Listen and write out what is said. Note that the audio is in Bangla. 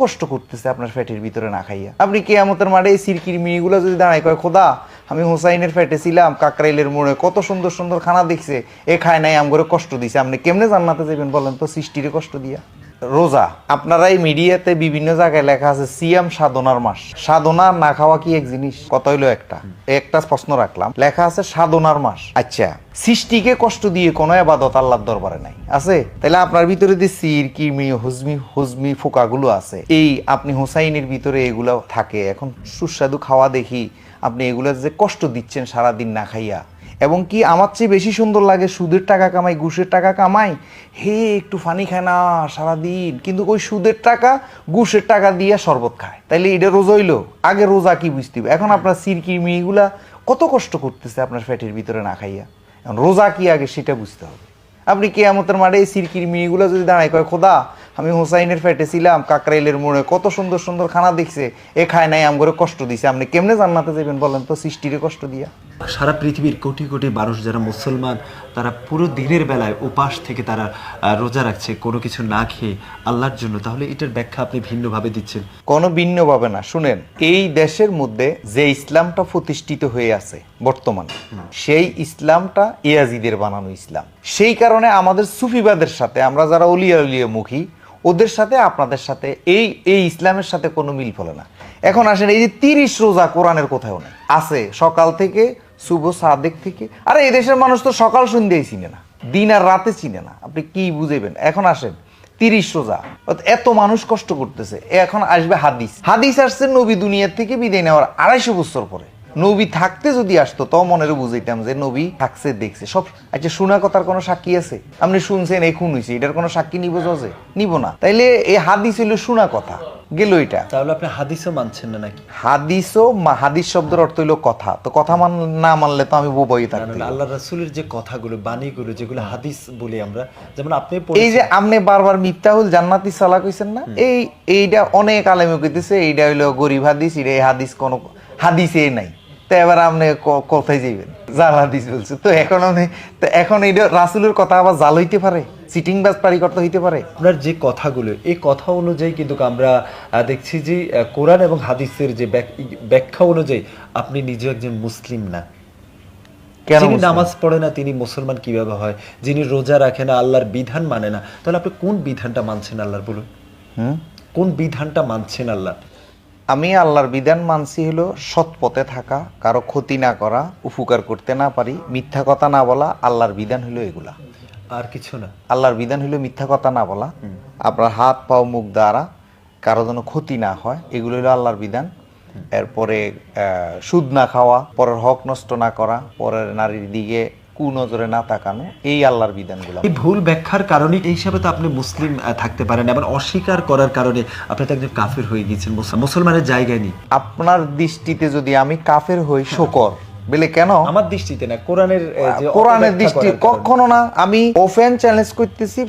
কষ্ট করতেছে আপনার ফ্যাটের ভিতরে না খাইয়া। আপনি কিয়ামতের মাঠে এই সিরকির মিনিগুলো যদি দাঁড়ায় কয় খোদা আমি হোসাইনের ফ্যাটে ছিলাম কাকরাইলের মোড়ে, কত সুন্দর সুন্দর খানা দেখছে, এ খায় নাই আমগরে কষ্ট দিছে, আপনি কেমনে জান্নাতে যাবেন বলেন তো সৃষ্টিরে কষ্ট দিয়া? রোজা, আপনারা এই মিডিয়াতে বিভিন্ন জায়গায় লেখা আছে সিয়াম সাধনার মাস। সাধনা না খাওয়া কি এক জিনিস? কত হইলো একটা প্রশ্ন রাখলাম, লেখা আছে সাধনার মাস। আচ্ছা, সৃষ্টিকে কষ্ট দিয়ে কোনো ইবাদত আল্লাহর দরবারে নাই আছে? তাহলে আপনার ভিতরে যে সির কিমি হুজমি ফোকাগুলো আছে, এই আপনি হোসাইনের ভিতরে এগুলো থাকে, এখন সুস্বাদু খাওয়া দেখি আপনি এগুলো যে কষ্ট দিচ্ছেন সারাদিন না খাইয়া। এবং কি আমার চেয়ে বেশি সুন্দর লাগে সুদের টাকা কামাই, ঘুষের টাকা কামাই, হে একটু ফানি খায় না সারাদিন, কিন্তু ওই সুদের টাকা ঘুষের টাকা দিয়ে শরবত খায়। তাইলে এটা রোজা হইলো? আগে রোজা কি বুঝতে হবে? এখন আপনার সিরকির মেয়েগুলা কত কষ্ট করতেছে আপনার ফ্যাটের ভিতরে না খাইয়া। এখন রোজা কি আগে সেটা বুঝতে হবে। আপনি কিয়ামতের মাঠে এই সিরকির মেয়েগুলো যদি দাঁড়ায় কয় খোদা আমি হোসাইনের ফ্যাটে ছিলাম কাকরাইলের মোড়ে, কত সুন্দর সুন্দর খানা দেখছে, এ খায় নাই আমগরে কষ্ট দিছে, আপনি কেমনে জান্নাতে যাবেন বলেন তো সৃষ্টিরে কষ্ট দিয়া? সারা পৃথিবীর কোটি কোটি মানুষ যারা মুসলমান, তারা পুরো দিনের বেলায় উপাস থেকে তারা রোজা রাখছে কোনো কিছু না খেয়ে আল্লাহর জন্য, তাহলে এটার ব্যাখ্যা আপনি ভিন্নভাবে দিচ্ছেন। কোনো ভিন্নভাবে না, শুনেন, এই দেশের মধ্যে যে ইসলামটা প্রতিষ্ঠিত হয়ে আছে বর্তমানে, সেই ইসলামটা ইয়াজিদের বানানো ইসলাম। সেই কারণে আমাদের সুফিবাদের সাথে, আমরা যারা অলিয়া উলিয়া মুখী, ওদের সাথে আপনাদের সাথে এই ইসলামের সাথে কোনো মিল ফলে না। এখন আসেন, এই যে 30 রোজা কোরআনের কোথাও নেই, আছে সকাল থেকে শুভ সাদেক থেকে। আরে এই দেশের মানুষ তো সকাল সন্ধ্যায় চিনে না, দিন আর রাতে চিনে না, আপনি কি বুঝেবেন? এখন আসেন 30 রোজা, এত মানুষ কষ্ট করতেছে, এখন আসবে হাদিস আসছে নবী দুনিয়ার থেকে বিদায় নেওয়ার 250 বছর পরে। নবী থাকতে যদি আসতো তো মনের বুঝাইতাম যে নবী থাকছে, দেখছে সব। আচ্ছা, শোনা কথার কোনো সাক্ষী আছে? আপনি শুনছেন এই খুন হয়েছে, এটার কোনো সাক্ষী নিব? যে নিব না। তাইলে এই হাদিস হইলো শোনা কথা গেল এটা। তাহলে আপনি হাদিসও মানছেন না নাকি? হাদিস শব্দের অর্থ হইলো কথা, তো কথা না মানলে তো আমি বোবাই থাকতাম। আল্লাহ রাসূলের যে কথাগুলো, বাণীগুলো, যেগুলো হাদিস বলি আমরা, যেমন আপনি এই যে আপনি বারবার মিফতাহুল জান্নাতি সালাহ কইছেন না, এইটা অনেক আলেমে কইতেছে এইটা হইলো গরিব হাদিস, এটা এই হাদিস কোনো হাদিসে নাই। তো এবার আপনি কোথায় যাইবেন? জাল হাদিস বলছে তো এখন এইটা রাসূলের কথা আবার জাল হইতে পারে, চিটিং বাজ পারি করতে হইতে পারে। আপনার যে কথাগুলো, এই কথা অনুযায়ী কিন্তু আমরা দেখছি যে কোরআন এবং হাদিসের যে ব্যাখ্যা অনুযায়ী আপনি নিজে একজন মুসলিম না। যিনি নামাজ পড়ে না তিনি মুসলমান কিভাবে হয়? যিনি রোজা রাখে না, আল্লাহর বিধান মানে না, তাহলে আপনি কোন বিধানটা মানছেন আল্লাহর? বলুন, কোন বিধানটা মানছেন আল্লাহ? আমি আল্লাহর বিধান মানছি হলো সৎ পথে থাকা, কারো ক্ষতি না করা, উপকার করতে না পারি, মিথ্যা কথা না বলা। আল্লাহর বিধান হলো এগুলা, আর কিছু না। আল্লাহর বিধান হলো মিথ্যা কথা না বলা, আপনার হাত পাও মুখ দ্বারা কারো যেন ক্ষতি না হয়, এগুলো হলো আল্লাহর বিধান। এরপরে সুদ না খাওয়া, পরের হক নষ্ট না করা, পরের নারীর দিকে কুনজরে না তাকানো, এই আল্লাহর বিধানগুলো। এই ভুল ব্যাখ্যার কারণে এই হিসাবে তো আপনি মুসলিম থাকতে পারেন, এবার অস্বীকার করার কারণে আপনি তো একজন কাফের হয়ে গেছেন, মুসলমানের জায়গায় নেই। আপনার দৃষ্টিতে যদি আমি কাফের হই, শকর বলে কেন? আমার দৃষ্টিতে না, কোরআনের দৃষ্টি কখনো না। আমি ওপেন চ্যালেঞ্জ করতেছি।